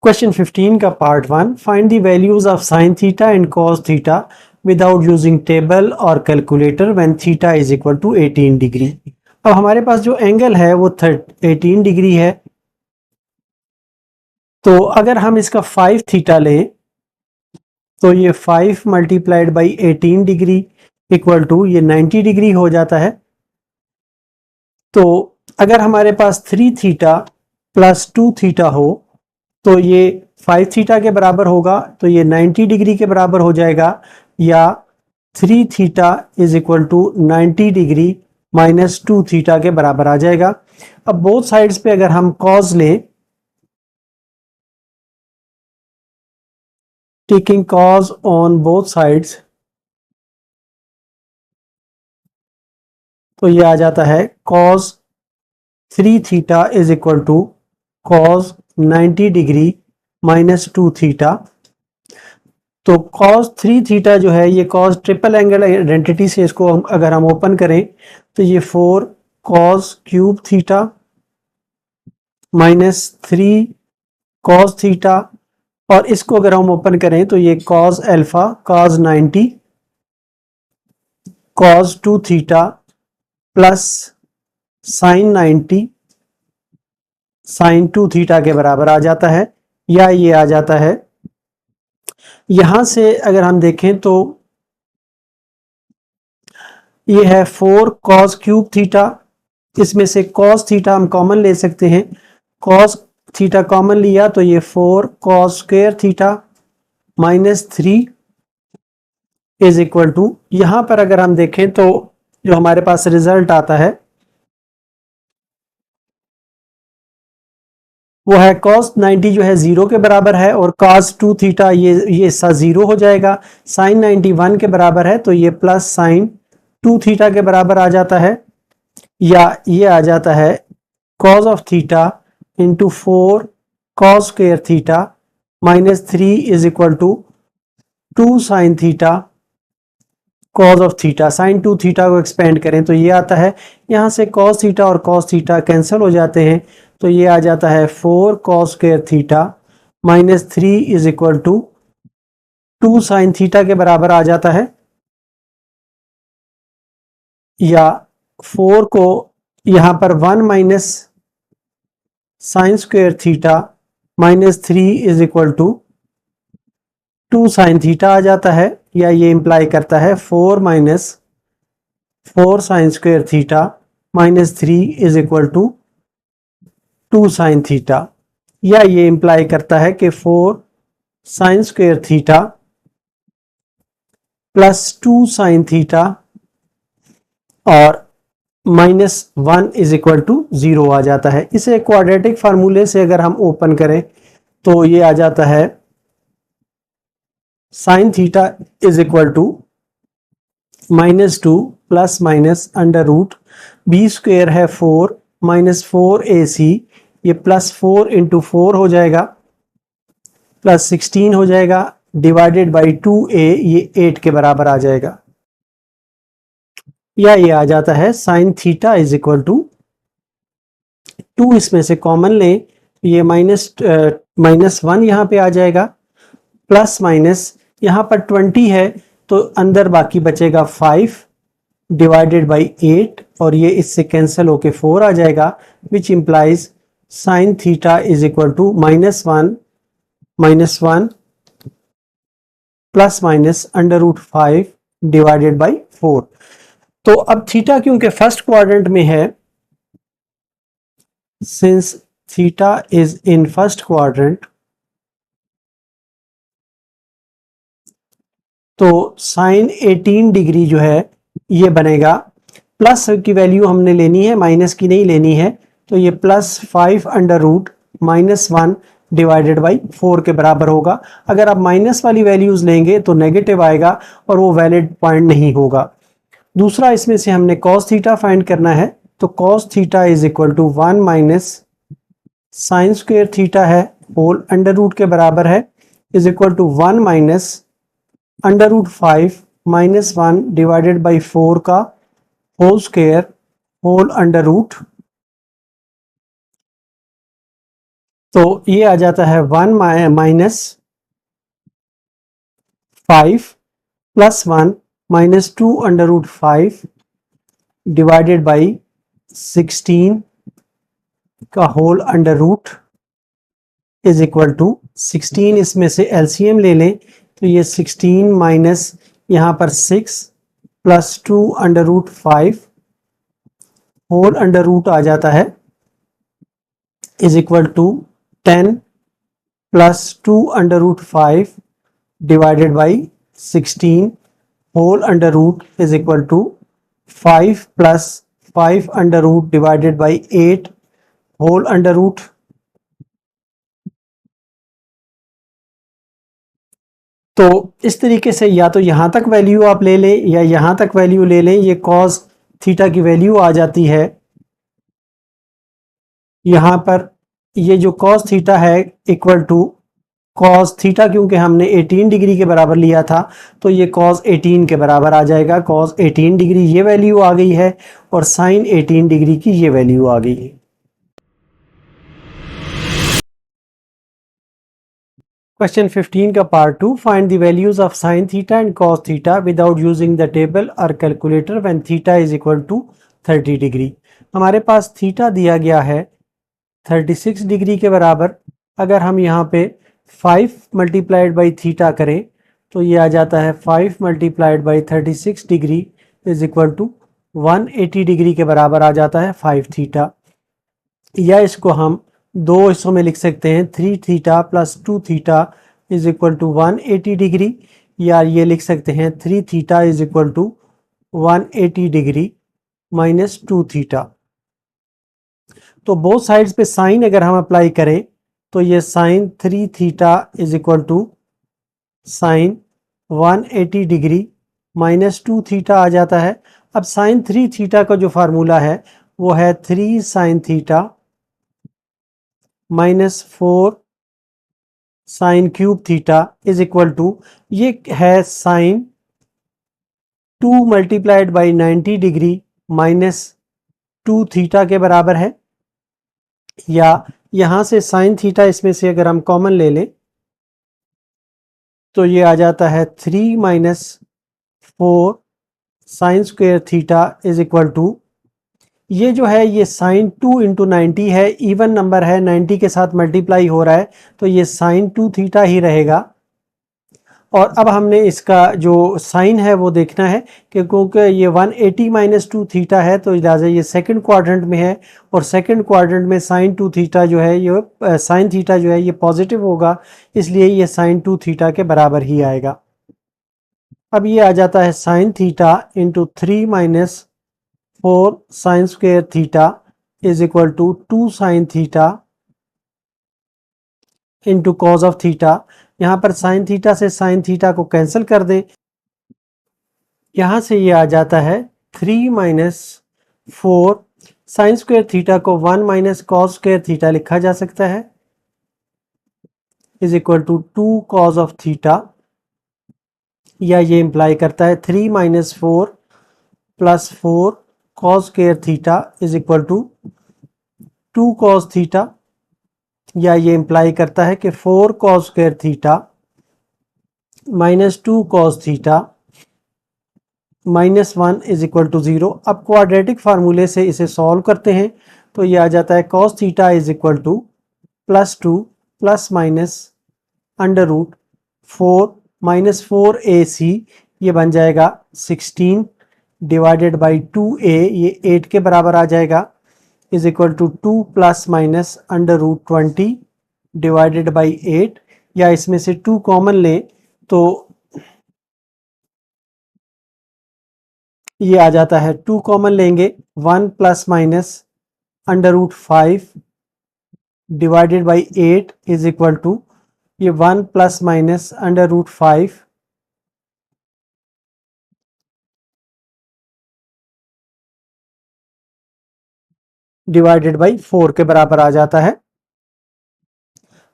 [SPEAKER 1] क्वेश्चन 15 का part 1, find the values of sine theta and cos theta without using table और calculator when theta is equal to 18 degree. अब हमारे पास जो एंगल है वो 18 डिग्री है, तो अगर हम इसका 5 थीटा लें तो ये 5 multiplied by 18 degree equal to ये 90 डिग्री हो जाता है। तो अगर हमारे पास 3 थीटा प्लस 2 थीटा हो तो ये 5 थीटा के बराबर होगा, तो ये 90 डिग्री के बराबर हो जाएगा, या 3 theta is equal to 90 degree minus 2 theta के बराबर आ जाएगा। अब बोथ साइड्स पे अगर हम कॉज लें, taking cos on both sides, तो ये आ जाता है cos 3 theta is equal to cos 90 degree minus 2 theta. तो cos 3 थीटा जो है ये cos ट्रिपल एंगल आइडेंटिटी से इसको अगर हम ओपन करें तो ये 4 cos cube theta minus 3 cos theta, और इसको अगर हम ओपन करें तो ये cos alpha cos 90 cos 2 theta plus sine 90 sine 2 theta के बराबर आ जाता है, या ये आ जाता है, यहां से अगर हम देखें तो ये है 4 cos क्यूब थीटा, इसमें से cos थीटा हम कॉमन ले सकते हैं, cos थीटा कॉमन लिया तो ये 4 cos square theta minus 3 is equal to, यहां पर अगर हम देखें तो जो हमारे पास रिजल्ट आता है वो है cos 90 जो है 0 के बराबर है, और cos 2 थीटा ये हिस्सा 0 हो जाएगा, sin 90 1 के बराबर है, तो ये प्लस sin 2 थीटा के बराबर आ जाता है, या ये आ जाता है cos of theta into 4 cos square theta minus 3 is equal to 2 sin theta cos of theta. sin 2 theta को एक्सपेंड करें तो ये आता है, यहां से cos थीटा और cos थीटा कैंसिल हो जाते हैं, तो ये आ जाता है 4 cos square theta minus 3 is equal to 2 sin theta के बराबर आ जाता है, या 4 को यहां पर 1 minus sine square theta minus 3 is equal to 2 sin theta आ जाता है, या ये इंप्लाई करता है 4 minus 4 sine square theta minus 3 is equal to 2 sin theta, या ये इंप्लाई करता है कि 4 sine square theta plus 2 sin theta और माइनस 1 इज इक्वल टू 0 आ जाता है। इसे क्वाड्रेटिक फार्मूले से अगर हम ओपन करें तो ये आ जाता है sine theta is equal to minus 2 plus minus under root B square है 4 माइनस 4 AC, ये प्लस 4 इंटू 4 हो जाएगा प्लस 16 हो जाएगा डिवाइडेड बाई 2A, ये 8 के बराबर आ जाएगा, या ये आ जाता है sine theta is equal to 2, इसमें से कॉमन लें, ये माइनस 1 यहाँ पे आ जाएगा, प्लस माइनस यहाँ पर 20 है तो अंदर बाकी बचेगा 5 डिवाइडेड बाई 8, और ये इससे कैंसिल होके 4 आ जाएगा, which implies sine theta is equal to -1 plus minus under root 5 divided by 4। तो अब थीटा क्योंकि फर्स्ट क्वाड्रेंट में है, since theta is in first quadrant, तो साइन 18 डिग्री जो है ये बनेगा, प्लस की वैल्यू हमने लेनी है, माइनस की नहीं लेनी है, तो ये plus 5 under root -1 divided by 4 के बराबर होगा। अगर आप माइनस वाली वैल्यूज लेंगे तो नेगेटिव आएगा और वो वैलिड पॉइंट नहीं होगा। दूसरा, इसमें से हमने cos थीटा फाइंड करना है, तो cos theta is equal to 1 minus sine square theta है होल अंडर रूट के बराबर है is equal to 1 minus under root 5 minus 1 divided by 4 का whole square whole under root. तो ये आ जाता है 1 minus 5 plus 1 minus 2 under root 5 divided by 16 का whole under root is equal to 16। इसमें से एलसीएम ले लें तो ये 16 माइनस यहाँ पर 6 plus 2 under root 5 whole under root आ जाता है is equal to 10 plus 2 under root 5 divided by 16 whole under root is equal to 5 plus 5 under root divided by 8 whole under root. तो इस तरीके से या तो यहाँ तक वैल्यू आप ले लें या यहाँ तक वैल्यू ले लें, ये कॉस थीटा की वैल्यू आ जाती है यहाँ पर। ये जो कॉस थीटा है इक्वल टू कॉस थीटा, क्योंकि हमने 18 डिग्री के बराबर लिया था तो ये कॉस 18 के बराबर आ जाएगा। कॉस 18 डिग्री ये वैल्यू आ गई है और साइन 18 डिग्री की ये वैल्यू आ गई है। क्वेश्चन 15 का part 2, find the values of sine theta and cos theta without using the table और calculator when theta is equal to 30 degree. हमारे पास थीटा दिया गया है 36 डिग्री के बराबर। अगर हम यहाँ पे 5 मल्टीप्लाइड बाई थीटा करें तो ये आ जाता है 5 multiplied by 36 degree is equal to 180 degree के बराबर आ जाता है 5 थीटा। या इसको हम दो हिस्सों में लिख सकते हैं, 3 theta plus 2 theta is equal to 180 degree, या ये लिख सकते हैं 3 theta is equal to 180 degree minus 2 theta. तो बोथ साइड्स पे साइन अगर हम अप्लाई करें तो ये sine 3 theta is equal to sine 180 degree minus 2 theta आ जाता है। अब साइन 3 थीटा का जो फार्मूला है वो है 3 sine theta minus 4 sine cube theta is equal to, ये है sine 2 multiplied by 90 degree minus 2 theta के बराबर है। या यहां से साइन थीटा इसमें से अगर हम कॉमन ले लें तो ये आ जाता है 3 minus 4 sine square theta is equal to, ये जो है ये साइन 2 इंटू 90 है, इवन नंबर है, 90 के साथ मल्टीप्लाई हो रहा है तो ये साइन 2 थीटा ही रहेगा। और अब हमने इसका जो साइन है वो देखना है कि क्योंकि ये 180 माइनस 2 थीटा है तो लिहाजा ये सेकंड क्वाड्रेंट में है और सेकंड क्वाड्रेंट में साइन 2 थीटा जो है ये साइन थीटा जो है ये पॉजिटिव होगा, इसलिए ये साइन 2 थीटा के बराबर ही आएगा। अब ये आ जाता है sine theta into 3 minus 4 sine square theta is equal to 2 sine theta into cos of theta. यहाँ पर साइन थीटा से साइन थीटा को कैंसिल कर दें, यहाँ से ये आ जाता है 3 माइनस 4 साइन स्क्वेयर थीटा को 1 माइनस कॉस स्क्वेयर थीटा लिखा जा सकता है is equal to 2 cos of theta, या ये इंप्लाई करता है 3 minus 4 plus 4 cos square theta is equal to 2 cos theta, या ये इंप्लाई करता है कि 4 cos square theta minus 2 cos theta minus 1 is equal to 0। अब क्वाड्रेटिक फार्मूले से इसे सॉल्व करते हैं तो ये आ जाता है cos theta is equal to plus 2 plus minus under root 4 minus 4ac, ये बन जाएगा 16 डिवाइडेड बाई 2a, ये 8 के बराबर आ जाएगा is equal to 2 plus minus under root 20 divided by 8, या इसमें से 2 कॉमन लें तो ये आ जाता है 2 कॉमन लेंगे 1 plus minus under root 5 divided by 8 is equal to, ये 1 plus minus under root 5 divided by 4 के बराबर आ जाता है।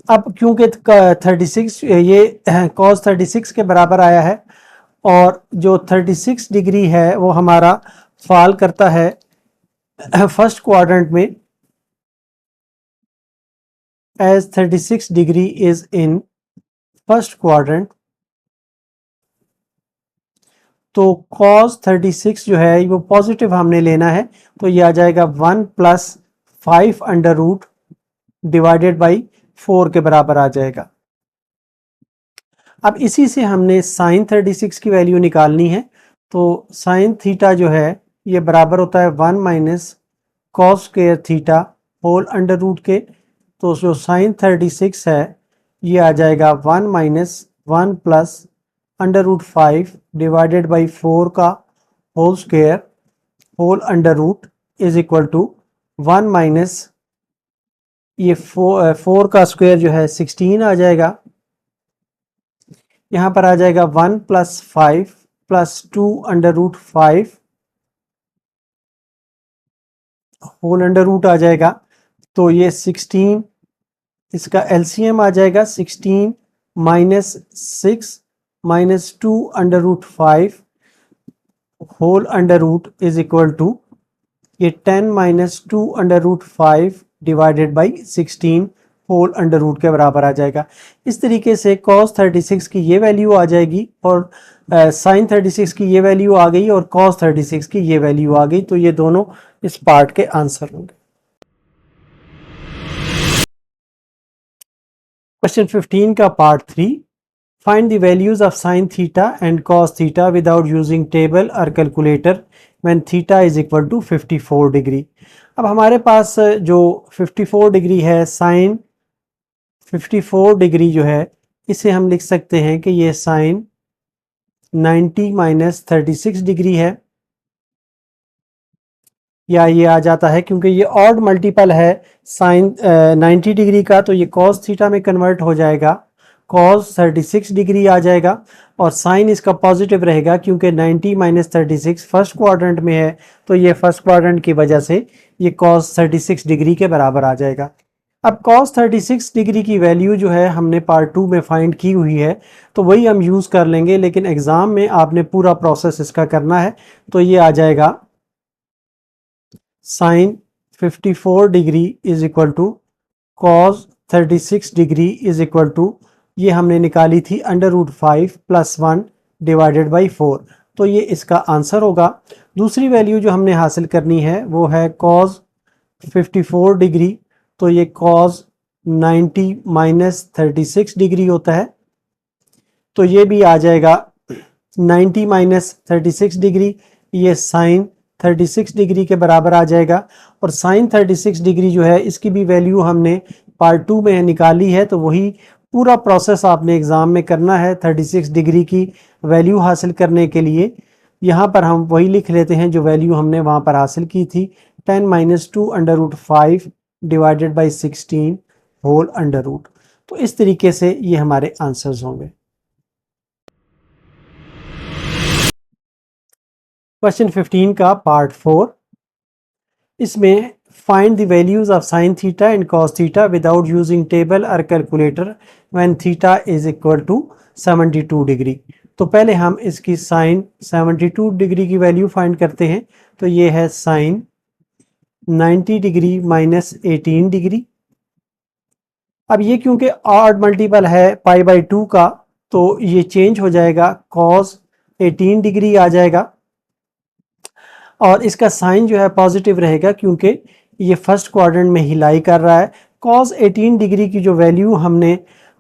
[SPEAKER 1] अब क्योंकि 36 ये cos 36 के बराबर आया है और जो 36 डिग्री है वो हमारा फॉल करता है फर्स्ट क्वाड्रेंट में, as 36 degree is in first quadrant, तो cos 36 जो है वो पॉजिटिव हमने लेना है, तो ये आ जाएगा 1 plus 5 under root divided by 4 के बराबर आ जाएगा। अब इसी से हमने साइन 36 की वैल्यू निकालनी है, तो साइन थीटा जो है ये बराबर होता है 1 minus cos square theta whole under root के, तो जो साइन 36 है ये आ जाएगा 1 minus 1 plus under root 5 divided by 4 का whole square whole under root is equal to 1 minus ये 4 का स्क्वायर जो है 16 आ जाएगा, यहाँ पर आ जाएगा 1 plus 5 plus 2 under root 5 whole under root आ जाएगा, तो ये 16 इसका एलसीएम आ जाएगा 16 minus 6 minus 2 under root 5 whole under root is equal to ये 10 minus 2 under root 5 divided by 16 whole under root के बराबर आ जाएगा। इस तरीके से cos 36 की ये वैल्यू आ जाएगी और sin 36 की ये वैल्यू आ गई और cos 36 की ये वैल्यू आ गई, तो ये दोनों इस पार्ट के आंसर होंगे। क्वेश्चन 15 का part 3, find the values of sin theta and cos theta without using table और calculator when theta is equal to 54 degree. अब हमारे पास जो 54 डिग्री है, साइन 54 डिग्री जो है इसे हम लिख सकते हैं कि ये साइन 90 माइनस 36 डिग्री है, या ये आ जाता है क्योंकि ये ऑड मल्टीपल है साइन 90 डिग्री का, तो ये cos थीटा में कन्वर्ट हो जाएगा, cos 36 डिग्री आ जाएगा और साइन इसका पॉजिटिव रहेगा क्योंकि 90 माइनस 36 फर्स्ट क्वाड्रेंट में है, तो ये फर्स्ट क्वाड्रेंट की वजह से ये cos 36 डिग्री के बराबर आ जाएगा। अब cos 36 डिग्री की वैल्यू जो है हमने पार्ट 2 में फाइंड की हुई है, तो वही हम यूज़ कर लेंगे, लेकिन एग्ज़ाम में आपने पूरा प्रोसेस इसका करना है, तो ये आ जाएगा sine 54 degree is equal to cos 36 degree is equal to ये हमने निकाली थी under root 5 plus 1 divided by 4, तो ये इसका आंसर होगा। दूसरी वैल्यू जो हमने हासिल करनी है वो है cos 54 डिग्री, तो ये cos 90 माइनस 36 डिग्री होता है, तो ये भी आ जाएगा 90 माइनस 36 डिग्री, ये साइन 36 डिग्री के बराबर आ जाएगा और साइन 36 डिग्री जो है इसकी भी वैल्यू हमने पार्ट 2 में निकाली है, तो वही पूरा प्रोसेस आपने एग्ज़ाम में करना है 36 डिग्री की वैल्यू हासिल करने के लिए। यहाँ पर हम वही लिख लेते हैं जो वैल्यू हमने वहाँ पर हासिल की थी, 10 minus 2 under root 5 divided by 16 whole under root. तो इस तरीके से ये हमारे आंसर्स होंगे। क्वेश्चन 15 का पार्ट 4, इसमें find the values of sine theta and cos theta without using table और calculator when theta is equal to 72 degree. तो पहले हम इसकी साइन 72 डिग्री की वैल्यू फाइंड करते हैं, तो ये है साइन 90 डिग्री माइनस 18 डिग्री। अब ये क्योंकि ऑड मल्टीपल है पाई बाई 2 का, तो ये चेंज हो जाएगा, कॉस 18 डिग्री आ जाएगा और इसका साइन जो है पॉजिटिव रहेगा क्योंकि ये फर्स्ट क्वाड्रेंट में ही लाई कर रहा है। कॉस 18 डिग्री की जो वैल्यू हमने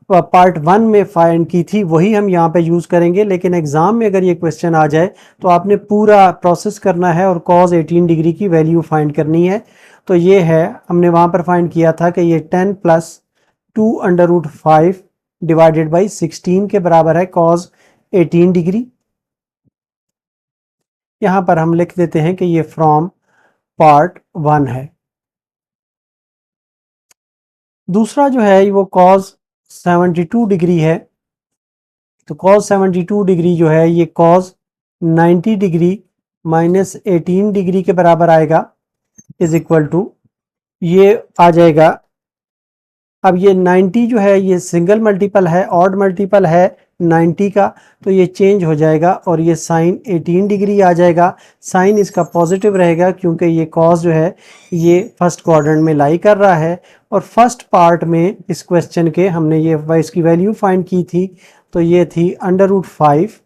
[SPEAKER 1] पार्ट 1 में फाइंड की थी वही हम यहाँ पे यूज़ करेंगे, लेकिन एग्ज़ाम में अगर ये क्वेश्चन आ जाए तो आपने पूरा प्रोसेस करना है और कॉस 18 डिग्री की वैल्यू फाइंड करनी है। तो ये है, हमने वहाँ पर फाइंड किया था कि ये 10 plus 2 under root 5 divided by 16 के बराबर है कॉस 18 डिग्री। यहाँ पर हम लिख देते हैं कि ये फ्रॉम पार्ट 1 है। दूसरा जो है वो cos 72 डिग्री है, तो cos 72 डिग्री जो है ये cos 90 डिग्री माइनस 18 डिग्री के बराबर आएगा, इज इक्वल टू ये आ जाएगा। अब ये 90 जो है ये सिंगल मल्टीपल है, ऑड मल्टीपल है 90 का, तो ये चेंज हो जाएगा और ये साइन 18 डिग्री आ जाएगा। साइन इसका पॉजिटिव रहेगा क्योंकि ये कॉस जो है ये फर्स्ट क्वाड्रेंट में लाई कर रहा है। और फर्स्ट पार्ट में इस क्वेश्चन के हमने ये इसकी वैल्यू फाइंड की थी, तो ये थी √5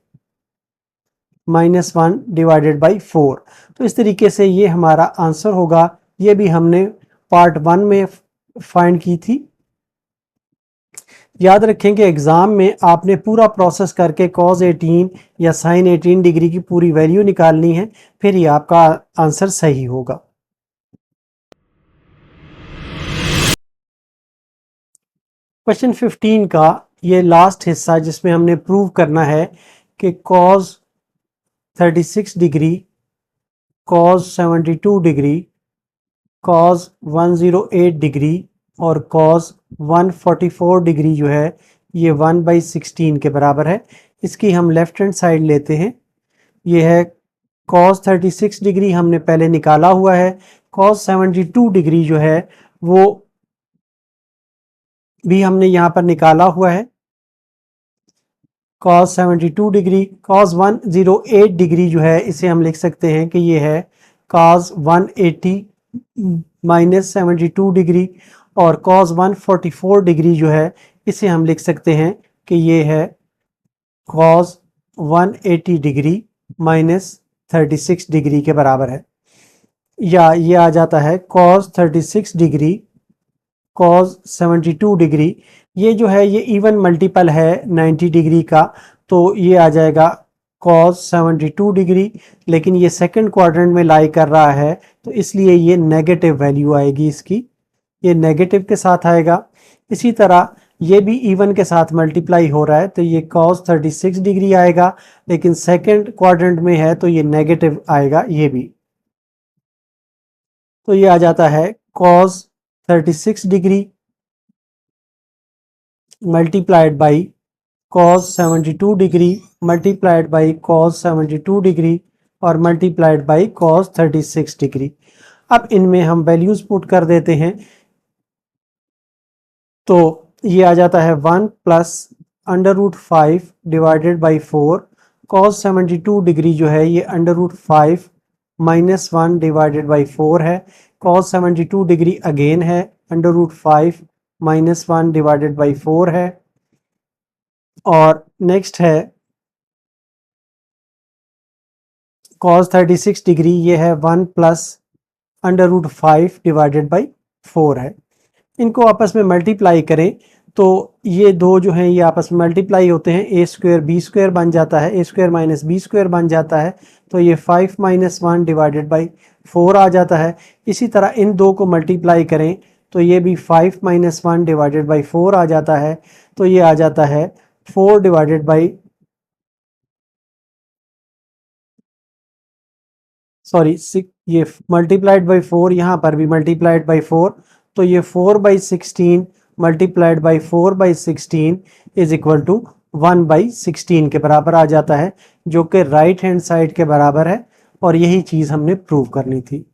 [SPEAKER 1] -1 डिवाइडेड बाई 4। तो इस तरीके से ये हमारा आंसर होगा। ये भी हमने पार्ट 1 में फाइंड की थी। याद रखें कि एग्ज़ाम में आपने पूरा प्रोसेस करके cos 18 या sin 18 डिग्री की पूरी वैल्यू निकालनी है, फिर ही आपका आंसर सही होगा। क्वेश्चन 15 का ये लास्ट हिस्सा जिसमें हमने प्रूव करना है कि cos 36 degree, cos 72 degree, cos 108 degree और cos 144 डिग्री जो है ये 1/16 के बराबर है। इसकी हम लेफ्ट हैंड साइड लेते हैं। ये है cos 36 डिग्री हमने पहले निकाला हुआ है। cos 72 डिग्री जो है वो भी हमने यहाँ पर निकाला हुआ है। cos 72 डिग्री, cos 108 डिग्री जो है इसे हम लिख सकते हैं कि ये है cos 180 -72 डिग्री, और cos 144 डिग्री जो है इसे हम लिख सकते हैं कि ये है cos 180 डिग्री -36 डिग्री के बराबर है। या ये आ जाता है cos 36 डिग्री cos 72 डिग्री। ये जो है ये इवन मल्टीपल है 90 डिग्री का, तो ये आ जाएगा cos 72 डिग्री, लेकिन ये सेकंड क्वाड्रेंट में लाई कर रहा है तो इसलिए ये नेगेटिव वैल्यू आएगी इसकी, ये नेगेटिव के साथ आएगा। इसी तरह ये भी इवन के साथ मल्टीप्लाई हो रहा है तो ये cos 36 डिग्री आएगा, लेकिन सेकंड क्वाड्रेंट में है तो ये नेगेटिव आएगा ये भी। तो ये आ जाता है cos 36 degree multiplied by cos 72 degree multiplied by cos 72 degree और मल्टीप्लाइड बाई cos 36 डिग्री। अब इनमें हम वैल्यूज पुट कर देते हैं, तो ये आ जाता है 1 + √5 डिवाइडेड बाई 4। cos 72 डिग्री जो है ये √5 -1 डिवाइडेड बाई 4 है। cos 72 डिग्री अगेन है √5 -1 डिवाइडेड बाई 4 है। और नेक्स्ट है cos 36 डिग्री, ये है 1 + √5 डिवाइडेड बाई 4 है। इनको आपस में मल्टीप्लाई करें तो ये दो जो हैं ये आपस में मल्टीप्लाई होते हैं, a² b² बन जाता है, a² - b² बन जाता है, तो ये 5 - 1 डिवाइडेड बाई 4 आ जाता है। इसी तरह इन दो को मल्टीप्लाई करें तो ये भी 5 - 1 डिवाइडेड बाई 4 आ जाता है, तो ये आ जाता है 4 डिवाइडेड बाई ये मल्टीप्लाइड बाई 4, यहाँ पर भी मल्टीप्लाइड बाई 4, तो ये 4/16 multiplied by 4/16 is equal to 1/16 के बराबर आ जाता है, जो कि राइट हैंड साइड के बराबर है। और यही चीज़ हमने प्रूव करनी थी।